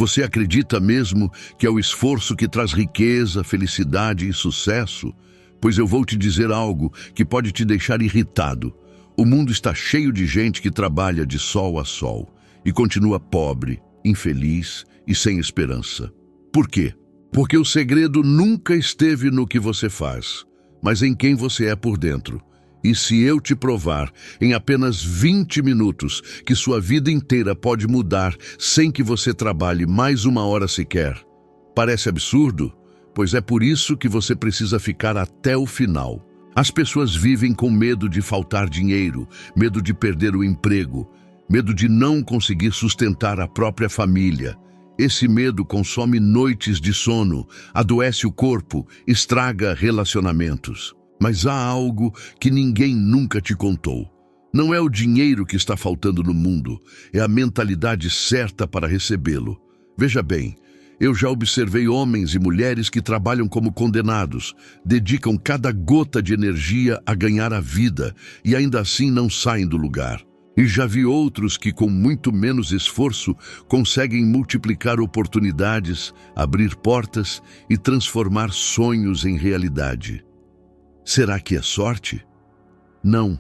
Você acredita mesmo que é o esforço que traz riqueza, felicidade e sucesso? Pois eu vou te dizer algo que pode te deixar irritado. O mundo está cheio de gente que trabalha de sol a sol e continua pobre, infeliz e sem esperança. Por quê? Porque o segredo nunca esteve no que você faz, mas em quem você é por dentro. E se eu te provar, em apenas 20 minutos, que sua vida inteira pode mudar sem que você trabalhe mais uma hora sequer? Parece absurdo? Pois é por isso que você precisa ficar até o final. As pessoas vivem com medo de faltar dinheiro, medo de perder o emprego, medo de não conseguir sustentar a própria família. Esse medo consome noites de sono, adoece o corpo, estraga relacionamentos. Mas há algo que ninguém nunca te contou. Não é o dinheiro que está faltando no mundo, é a mentalidade certa para recebê-lo. Veja bem, eu já observei homens e mulheres que trabalham como condenados, dedicam cada gota de energia a ganhar a vida e ainda assim não saem do lugar. E já vi outros que, com muito menos esforço, conseguem multiplicar oportunidades, abrir portas e transformar sonhos em realidade. Será que é sorte? Não.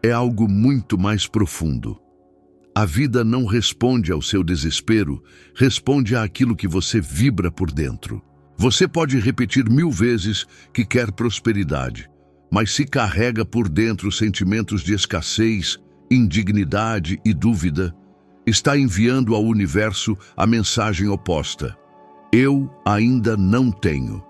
É algo muito mais profundo. A vida não responde ao seu desespero, responde àquilo que você vibra por dentro. Você pode repetir 1000 vezes que quer prosperidade, mas se carrega por dentro sentimentos de escassez, indignidade e dúvida, está enviando ao universo a mensagem oposta. Eu ainda não tenho.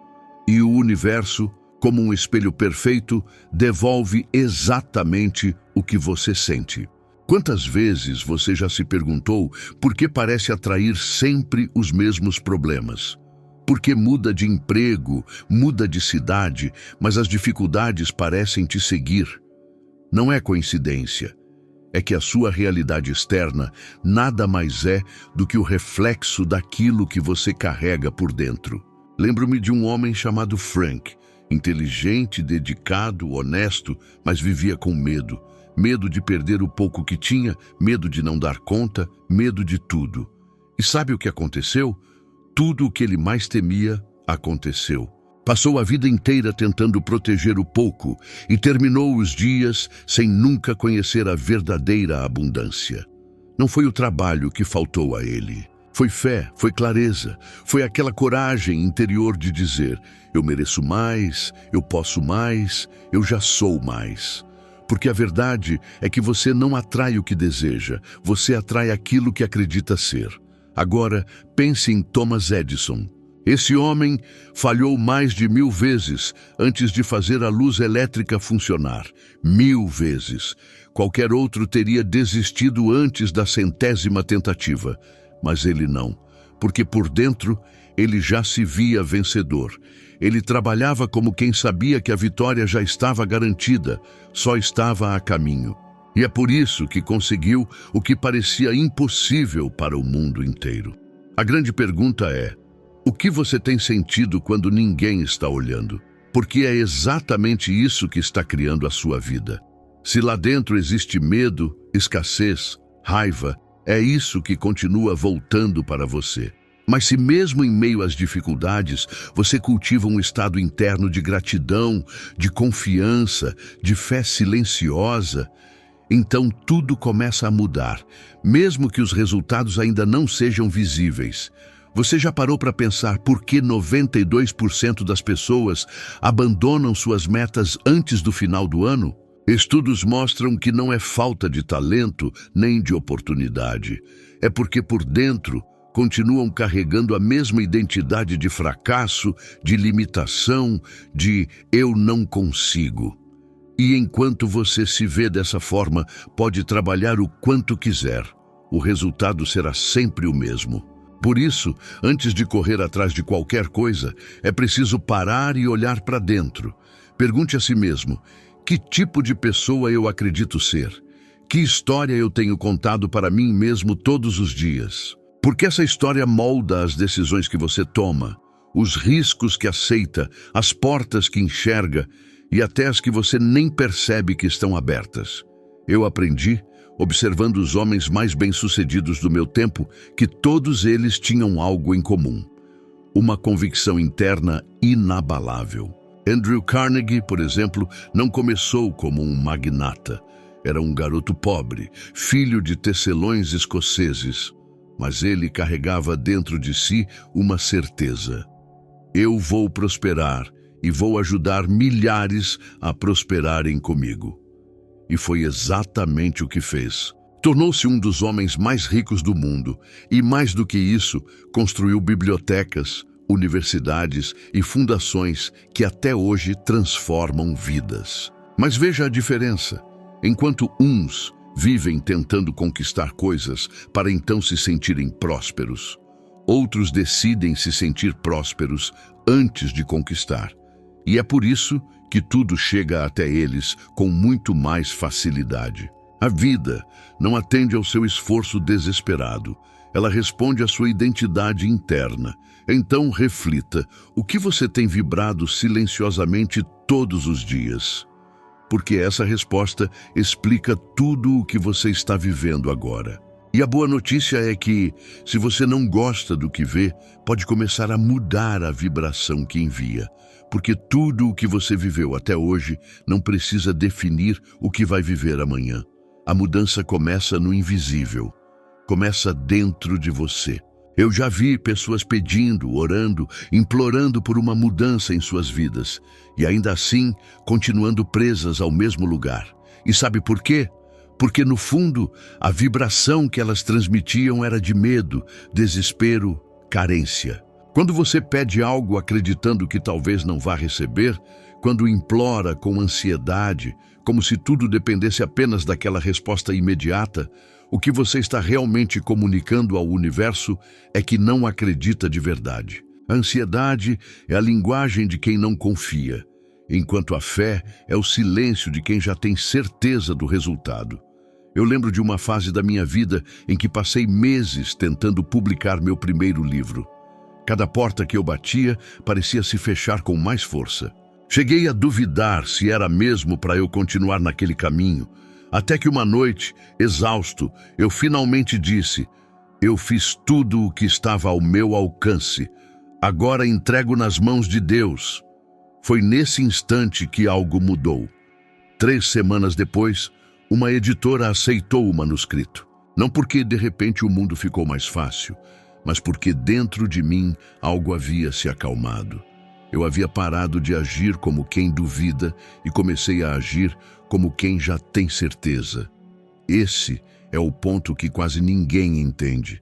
E o universo, como um espelho perfeito, devolve exatamente o que você sente. Quantas vezes você já se perguntou por que parece atrair sempre os mesmos problemas? Por que muda de emprego, muda de cidade, mas as dificuldades parecem te seguir? Não é coincidência. É que a sua realidade externa nada mais é do que o reflexo daquilo que você carrega por dentro. Lembro-me de um homem chamado Frank, inteligente, dedicado, honesto, mas vivia com medo. Medo de perder o pouco que tinha, medo de não dar conta, medo de tudo. E sabe o que aconteceu? Tudo o que ele mais temia aconteceu. Passou a vida inteira tentando proteger o pouco e terminou os dias sem nunca conhecer a verdadeira abundância. Não foi o trabalho que faltou a ele. Foi fé, foi clareza, foi aquela coragem interior de dizer: eu mereço mais, eu posso mais, eu já sou mais. Porque a verdade é que você não atrai o que deseja, você atrai aquilo que acredita ser. Agora, pense em Thomas Edison. Esse homem falhou mais de 1000 vezes antes de fazer a luz elétrica funcionar. 1000 vezes. Qualquer outro teria desistido antes da 100ª tentativa. Mas ele não, porque por dentro ele já se via vencedor. Ele trabalhava como quem sabia que a vitória já estava garantida, só estava a caminho. E é por isso que conseguiu o que parecia impossível para o mundo inteiro. A grande pergunta é: o que você tem sentido quando ninguém está olhando? Porque é exatamente isso que está criando a sua vida. Se lá dentro existe medo, escassez, raiva, é isso que continua voltando para você. Mas se mesmo em meio às dificuldades, você cultiva um estado interno de gratidão, de confiança, de fé silenciosa, então tudo começa a mudar, mesmo que os resultados ainda não sejam visíveis. Você já parou para pensar por que 92% das pessoas abandonam suas metas antes do final do ano? Estudos mostram que não é falta de talento nem de oportunidade. É porque por dentro continuam carregando a mesma identidade de fracasso, de limitação, de eu não consigo. E enquanto você se vê dessa forma, pode trabalhar o quanto quiser. O resultado será sempre o mesmo. Por isso, antes de correr atrás de qualquer coisa, é preciso parar e olhar para dentro. Pergunte a si mesmo: que tipo de pessoa eu acredito ser? Que história eu tenho contado para mim mesmo todos os dias? Porque essa história molda as decisões que você toma, os riscos que aceita, as portas que enxerga e até as que você nem percebe que estão abertas. Eu aprendi: observando os homens mais bem-sucedidos do meu tempo, que todos eles tinham algo em comum: uma convicção interna inabalável. Andrew Carnegie, por exemplo, não começou como um magnata. Era um garoto pobre, filho de tecelões escoceses. Mas ele carregava dentro de si uma certeza: eu vou prosperar e vou ajudar milhares a prosperarem comigo. E foi exatamente o que fez. Tornou-se um dos homens mais ricos do mundo e, mais do que isso, construiu bibliotecas, universidades e fundações que até hoje transformam vidas. Mas veja a diferença. Enquanto uns vivem tentando conquistar coisas para então se sentirem prósperos, outros decidem se sentir prósperos antes de conquistar. E é por isso que tudo chega até eles com muito mais facilidade. A vida não atende ao seu esforço desesperado. Ela responde à sua identidade interna. Então reflita: o que você tem vibrado silenciosamente todos os dias? Porque essa resposta explica tudo o que você está vivendo agora. E a boa notícia é que, se você não gosta do que vê, pode começar a mudar a vibração que envia. Porque tudo o que você viveu até hoje não precisa definir o que vai viver amanhã. A mudança começa no invisível. Começa dentro de você. Eu já vi pessoas pedindo, orando, implorando por uma mudança em suas vidas, e ainda assim continuando presas ao mesmo lugar. E sabe por quê? Porque no fundo a vibração que elas transmitiam era de medo, desespero, carência. Quando você pede algo acreditando que talvez não vá receber, quando implora com ansiedade, como se tudo dependesse apenas daquela resposta imediata, o que você está realmente comunicando ao universo é que não acredita de verdade. A ansiedade é a linguagem de quem não confia, enquanto a fé é o silêncio de quem já tem certeza do resultado. Eu lembro de uma fase da minha vida em que passei meses tentando publicar meu primeiro livro. Cada porta que eu batia parecia se fechar com mais força. Cheguei a duvidar se era mesmo para eu continuar naquele caminho, até que uma noite, exausto, eu finalmente disse: eu fiz tudo o que estava ao meu alcance. Agora entrego nas mãos de Deus. Foi nesse instante que algo mudou. 3 semanas depois, uma editora aceitou o manuscrito. Não porque de repente o mundo ficou mais fácil, mas porque dentro de mim algo havia se acalmado. Eu havia parado de agir como quem duvida e comecei a agir como quem já tem certeza. Esse é o ponto que quase ninguém entende.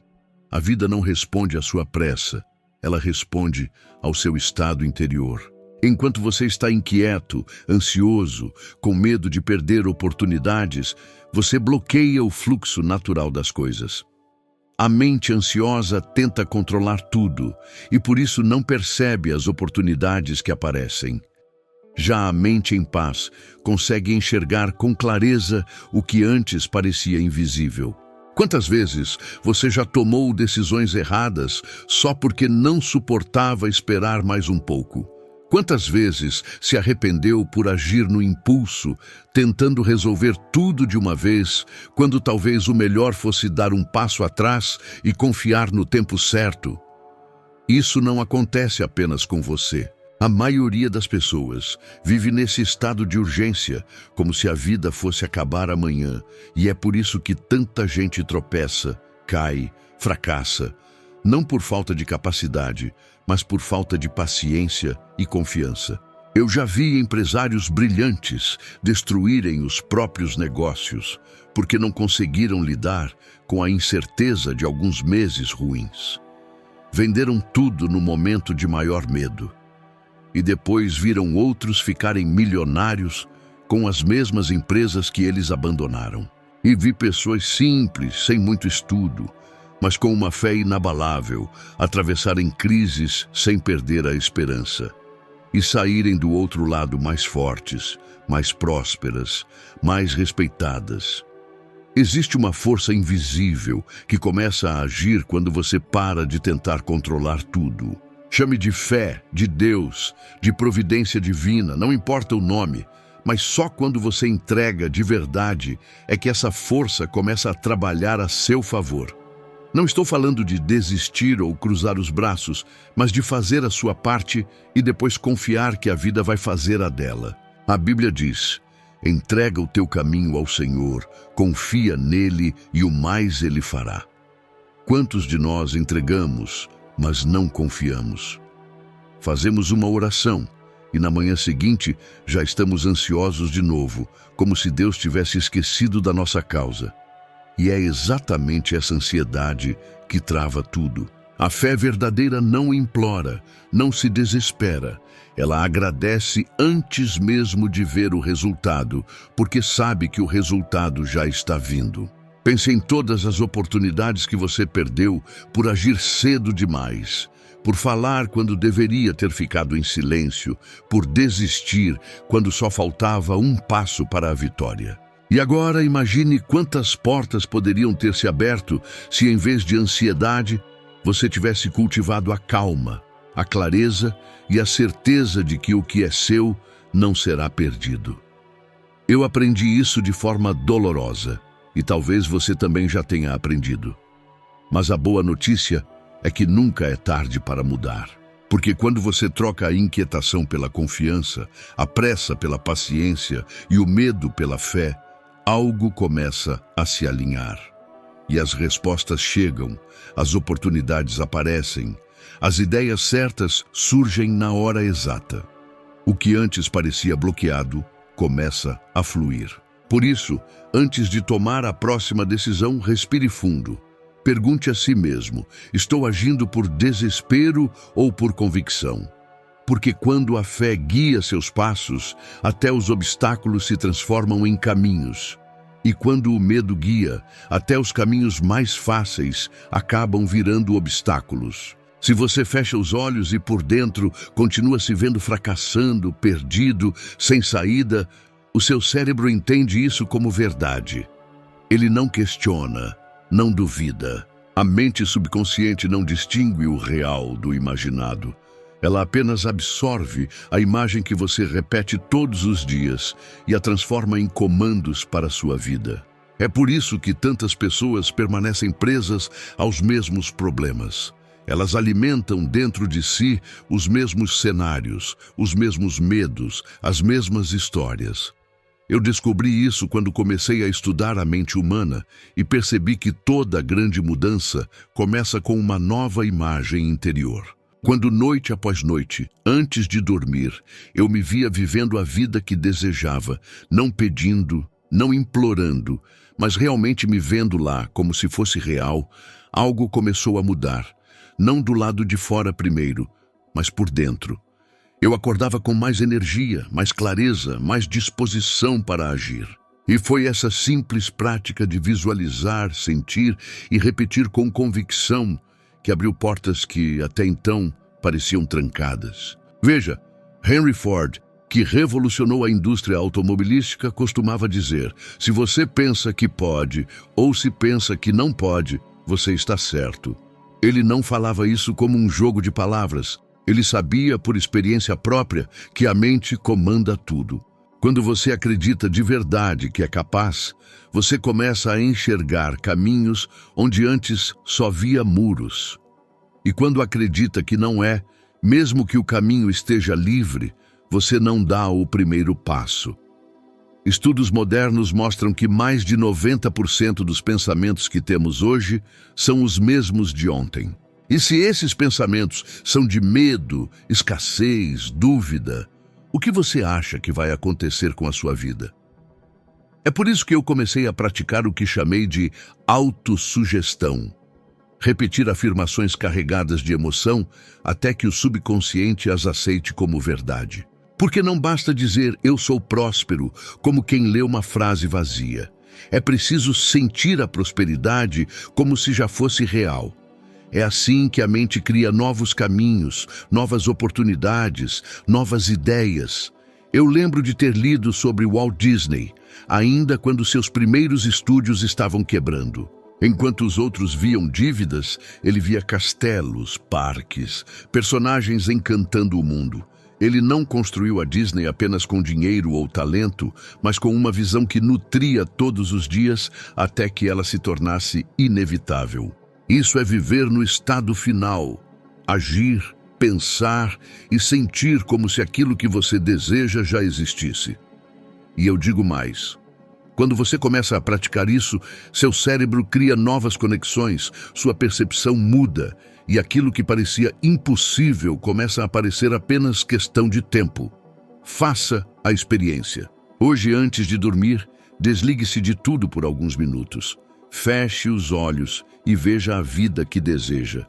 A vida não responde à sua pressa, ela responde ao seu estado interior. Enquanto você está inquieto, ansioso, com medo de perder oportunidades, você bloqueia o fluxo natural das coisas. A mente ansiosa tenta controlar tudo e por isso não percebe as oportunidades que aparecem. Já a mente em paz consegue enxergar com clareza o que antes parecia invisível. Quantas vezes você já tomou decisões erradas só porque não suportava esperar mais um pouco? Quantas vezes se arrependeu por agir no impulso, tentando resolver tudo de uma vez, quando talvez o melhor fosse dar um passo atrás e confiar no tempo certo? Isso não acontece apenas com você. A maioria das pessoas vive nesse estado de urgência, como se a vida fosse acabar amanhã, e é por isso que tanta gente tropeça, cai, fracassa, não por falta de capacidade, mas por falta de paciência e confiança. Eu já vi empresários brilhantes destruírem os próprios negócios, porque não conseguiram lidar com a incerteza de alguns meses ruins. Venderam tudo no momento de maior medo. E depois viram outros ficarem milionários com as mesmas empresas que eles abandonaram. E vi pessoas simples, sem muito estudo, mas com uma fé inabalável, atravessarem crises sem perder a esperança. E saírem do outro lado mais fortes, mais prósperas, mais respeitadas. Existe uma força invisível que começa a agir quando você para de tentar controlar tudo. Chame de fé, de Deus, de providência divina, não importa o nome, Mas só quando você entrega de verdade é que essa força começa a trabalhar a seu favor. Não estou falando de desistir ou cruzar os braços, mas de fazer a sua parte e depois confiar que a vida vai fazer a dela. A Bíblia diz: entrega o teu caminho ao Senhor, confia nele e o mais ele fará. Quantos de nós entregamos, mas não confiamos? Fazemos uma oração e na manhã seguinte já estamos ansiosos de novo, como se Deus tivesse esquecido da nossa causa. E é exatamente essa ansiedade que trava tudo. A fé verdadeira não implora, não se desespera. Ela agradece antes mesmo de ver o resultado, porque sabe que o resultado já está vindo. Pense em todas as oportunidades que você perdeu por agir cedo demais, por falar quando deveria ter ficado em silêncio, por desistir quando só faltava um passo para a vitória. E agora imagine quantas portas poderiam ter se aberto se, em vez de ansiedade, você tivesse cultivado a calma, a clareza e a certeza de que o que é seu não será perdido. Eu aprendi isso de forma dolorosa, e talvez você também já tenha aprendido. Mas a boa notícia é que nunca é tarde para mudar. Porque quando você troca a inquietação pela confiança, a pressa pela paciência e o medo pela fé, algo começa a se alinhar. E as respostas chegam, as oportunidades aparecem, as ideias certas surgem na hora exata. O que antes parecia bloqueado começa a fluir. Por isso, antes de tomar a próxima decisão, respire fundo. Pergunte a si mesmo: estou agindo por desespero ou por convicção? Porque quando a fé guia seus passos, até os obstáculos se transformam em caminhos. E quando o medo guia, até os caminhos mais fáceis acabam virando obstáculos. Se você fecha os olhos e por dentro continua se vendo fracassando, perdido, sem saída, o seu cérebro entende isso como verdade. Ele não questiona, não duvida. A mente subconsciente não distingue o real do imaginado. Ela apenas absorve a imagem que você repete todos os dias e a transforma em comandos para a sua vida. É por isso que tantas pessoas permanecem presas aos mesmos problemas. Elas alimentam dentro de si os mesmos cenários, os mesmos medos, as mesmas histórias. Eu descobri isso quando comecei a estudar a mente humana e percebi que toda grande mudança começa com uma nova imagem interior. Quando noite após noite, antes de dormir, eu me via vivendo a vida que desejava, não pedindo, não implorando, mas realmente me vendo lá como se fosse real, algo começou a mudar. Não do lado de fora primeiro, mas por dentro. Eu acordava com mais energia, mais clareza, mais disposição para agir. E foi essa simples prática de visualizar, sentir e repetir com convicção que abriu portas que, até então, pareciam trancadas. Veja, Henry Ford, que revolucionou a indústria automobilística, costumava dizer: se você pensa que pode ou se pensa que não pode, você está certo. Ele não falava isso como um jogo de palavras. Ele sabia, por experiência própria, que a mente comanda tudo. Quando você acredita de verdade que é capaz, você começa a enxergar caminhos onde antes só via muros. E quando acredita que não é, mesmo que o caminho esteja livre, você não dá o primeiro passo. Estudos modernos mostram que mais de 90% dos pensamentos que temos hoje são os mesmos de ontem. E se esses pensamentos são de medo, escassez, dúvida, o que você acha que vai acontecer com a sua vida? É por isso que eu comecei a praticar o que chamei de autossugestão. Repetir afirmações carregadas de emoção até que o subconsciente as aceite como verdade. Porque não basta dizer "eu sou próspero" como quem lê uma frase vazia. É preciso sentir a prosperidade como se já fosse real. É assim que a mente cria novos caminhos, novas oportunidades, novas ideias. Eu lembro de ter lido sobre Walt Disney, ainda quando seus primeiros estúdios estavam quebrando. Enquanto os outros viam dívidas, ele via castelos, parques, personagens encantando o mundo. Ele não construiu a Disney apenas com dinheiro ou talento, mas com uma visão que nutria todos os dias até que ela se tornasse inevitável. Isso é viver no estado final, agir, pensar e sentir como se aquilo que você deseja já existisse. E eu digo mais. Quando você começa a praticar isso, seu cérebro cria novas conexões, sua percepção muda e aquilo que parecia impossível começa a parecer apenas questão de tempo. Faça a experiência. Hoje, antes de dormir, desligue-se de tudo por alguns minutos. Feche os olhos e veja a vida que deseja.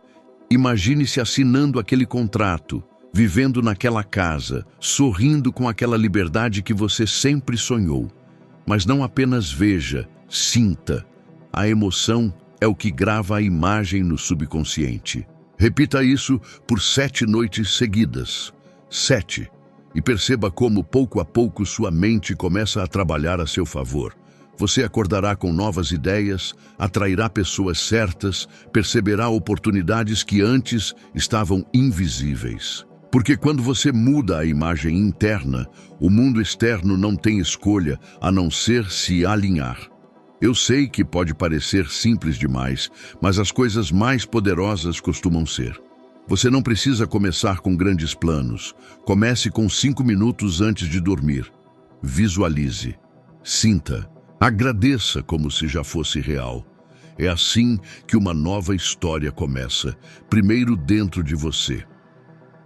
Imagine-se assinando aquele contrato, vivendo naquela casa, sorrindo com aquela liberdade que você sempre sonhou. Mas não apenas veja, sinta. A emoção é o que grava a imagem no subconsciente. Repita isso por 7 noites seguidas. 7. E perceba como, pouco a pouco, sua mente começa a trabalhar a seu favor. Você acordará com novas ideias, atrairá pessoas certas, perceberá oportunidades que antes estavam invisíveis. Porque quando você muda a imagem interna, o mundo externo não tem escolha a não ser se alinhar. Eu sei que pode parecer simples demais, mas as coisas mais poderosas costumam ser. Você não precisa começar com grandes planos. Comece com 5 minutos antes de dormir. Visualize, sinta, agradeça como se já fosse real. É assim que uma nova história começa, primeiro dentro de você.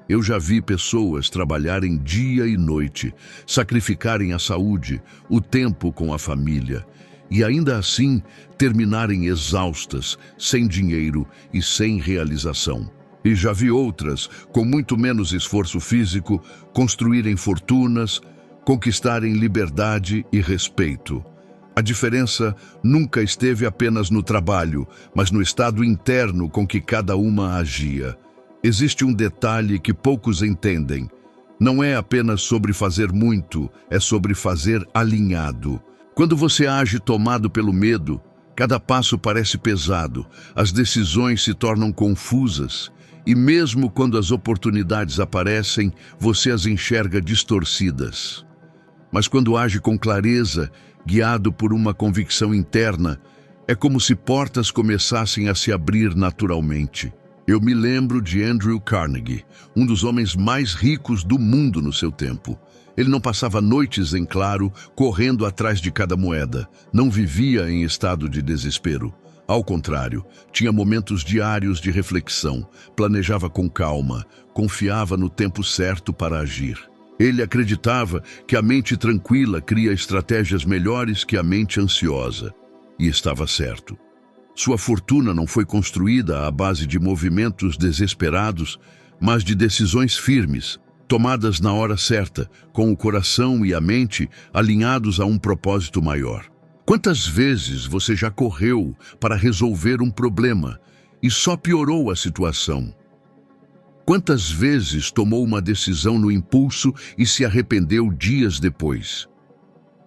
Eu já vi pessoas trabalharem dia e noite, sacrificarem a saúde, o tempo com a família, e ainda assim terminarem exaustas, sem dinheiro e sem realização. E já vi outras, com muito menos esforço físico, construírem fortunas, conquistarem liberdade e respeito. A diferença nunca esteve apenas no trabalho, mas no estado interno com que cada uma agia. Existe um detalhe que poucos entendem. Não é apenas sobre fazer muito, é sobre fazer alinhado. Quando você age tomado pelo medo, cada passo parece pesado, as decisões se tornam confusas, e mesmo quando as oportunidades aparecem, você as enxerga distorcidas. Mas quando age com clareza, guiado por uma convicção interna, é como se portas começassem a se abrir naturalmente. Eu me lembro de Andrew Carnegie, um dos homens mais ricos do mundo no seu tempo. Ele não passava noites em claro, correndo atrás de cada moeda. Não vivia em estado de desespero. Ao contrário, tinha momentos diários de reflexão, planejava com calma, confiava no tempo certo para agir. Ele acreditava que a mente tranquila cria estratégias melhores que a mente ansiosa. E estava certo. Sua fortuna não foi construída à base de movimentos desesperados, mas de decisões firmes, tomadas na hora certa, com o coração e a mente alinhados a um propósito maior. Quantas vezes você já correu para resolver um problema e só piorou a situação? Quantas vezes tomou uma decisão no impulso e se arrependeu dias depois?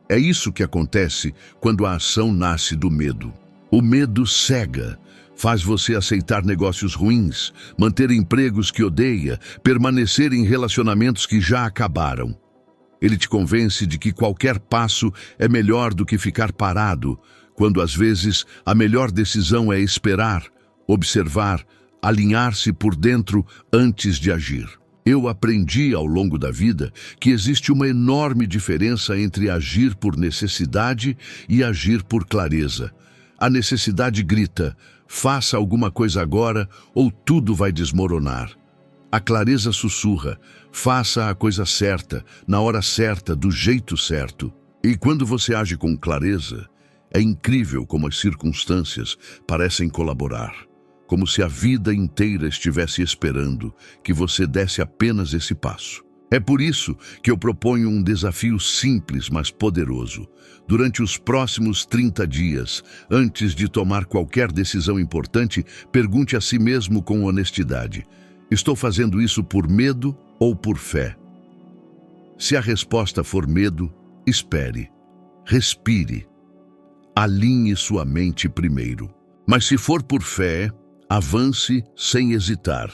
É isso que acontece quando a ação nasce do medo. O medo cega, faz você aceitar negócios ruins, manter empregos que odeia, permanecer em relacionamentos que já acabaram. Ele te convence de que qualquer passo é melhor do que ficar parado, quando às vezes a melhor decisão é esperar, observar, alinhar-se por dentro antes de agir. Eu aprendi ao longo da vida que existe uma enorme diferença entre agir por necessidade e agir por clareza. A necessidade grita, faça alguma coisa agora ou tudo vai desmoronar. A clareza sussurra, faça a coisa certa, na hora certa, do jeito certo. E quando você age com clareza, é incrível como as circunstâncias parecem colaborar. Como se a vida inteira estivesse esperando que você desse apenas esse passo. É por isso que eu proponho um desafio simples, mas poderoso. Durante os próximos 30 dias, antes de tomar qualquer decisão importante, pergunte a si mesmo com honestidade: estou fazendo isso por medo ou por fé? Se a resposta for medo, espere, respire, alinhe sua mente primeiro. Mas se for por fé, avance sem hesitar.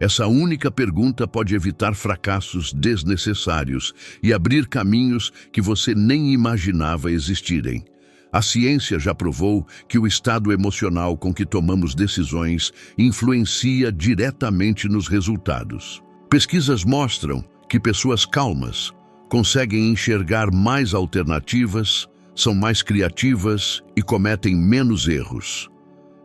Essa única pergunta pode evitar fracassos desnecessários e abrir caminhos que você nem imaginava existirem. A ciência já provou que o estado emocional com que tomamos decisões influencia diretamente nos resultados. Pesquisas mostram que pessoas calmas conseguem enxergar mais alternativas, são mais criativas e cometem menos erros.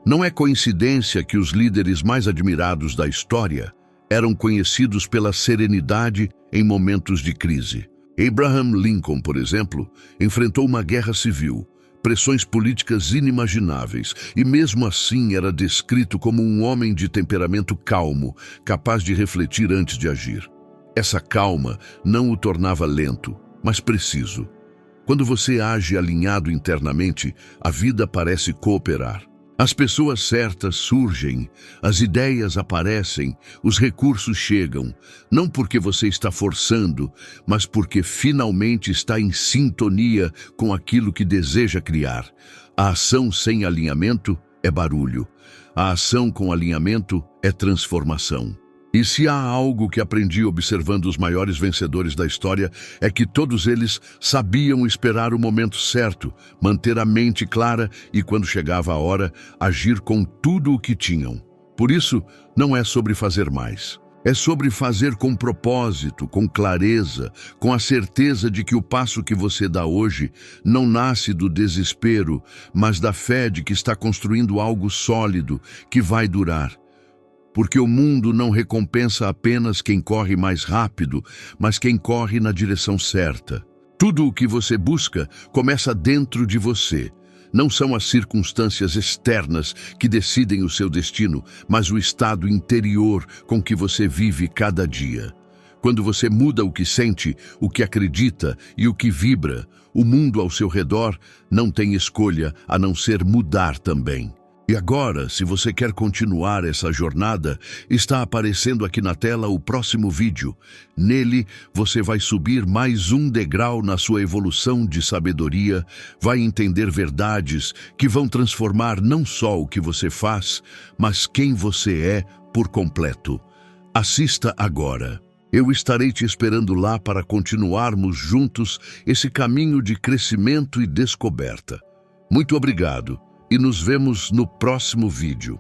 Não é coincidência que os líderes mais admirados da história eram conhecidos pela serenidade em momentos de crise. Abraham Lincoln, por exemplo, enfrentou uma guerra civil, pressões políticas inimagináveis, e mesmo assim era descrito como um homem de temperamento calmo, capaz de refletir antes de agir. Essa calma não o tornava lento, mas preciso. Quando você age alinhado internamente, a vida parece cooperar. As pessoas certas surgem, as ideias aparecem, os recursos chegam, não porque você está forçando, mas porque finalmente está em sintonia com aquilo que deseja criar. A ação sem alinhamento é barulho. A ação com alinhamento é transformação. E se há algo que aprendi observando os maiores vencedores da história, é que todos eles sabiam esperar o momento certo, manter a mente clara e, quando chegava a hora, agir com tudo o que tinham. Por isso, não é sobre fazer mais. É sobre fazer com propósito, com clareza, com a certeza de que o passo que você dá hoje não nasce do desespero, mas da fé de que está construindo algo sólido, que vai durar. Porque o mundo não recompensa apenas quem corre mais rápido, mas quem corre na direção certa. Tudo o que você busca começa dentro de você. Não são as circunstâncias externas que decidem o seu destino, mas o estado interior com que você vive cada dia. Quando você muda o que sente, o que acredita e o que vibra, o mundo ao seu redor não tem escolha a não ser mudar também. E agora, se você quer continuar essa jornada, está aparecendo aqui na tela o próximo vídeo. Nele, você vai subir mais um degrau na sua evolução de sabedoria, vai entender verdades que vão transformar não só o que você faz, mas quem você é por completo. Assista agora. Eu estarei te esperando lá para continuarmos juntos esse caminho de crescimento e descoberta. Muito obrigado. E nos vemos no próximo vídeo.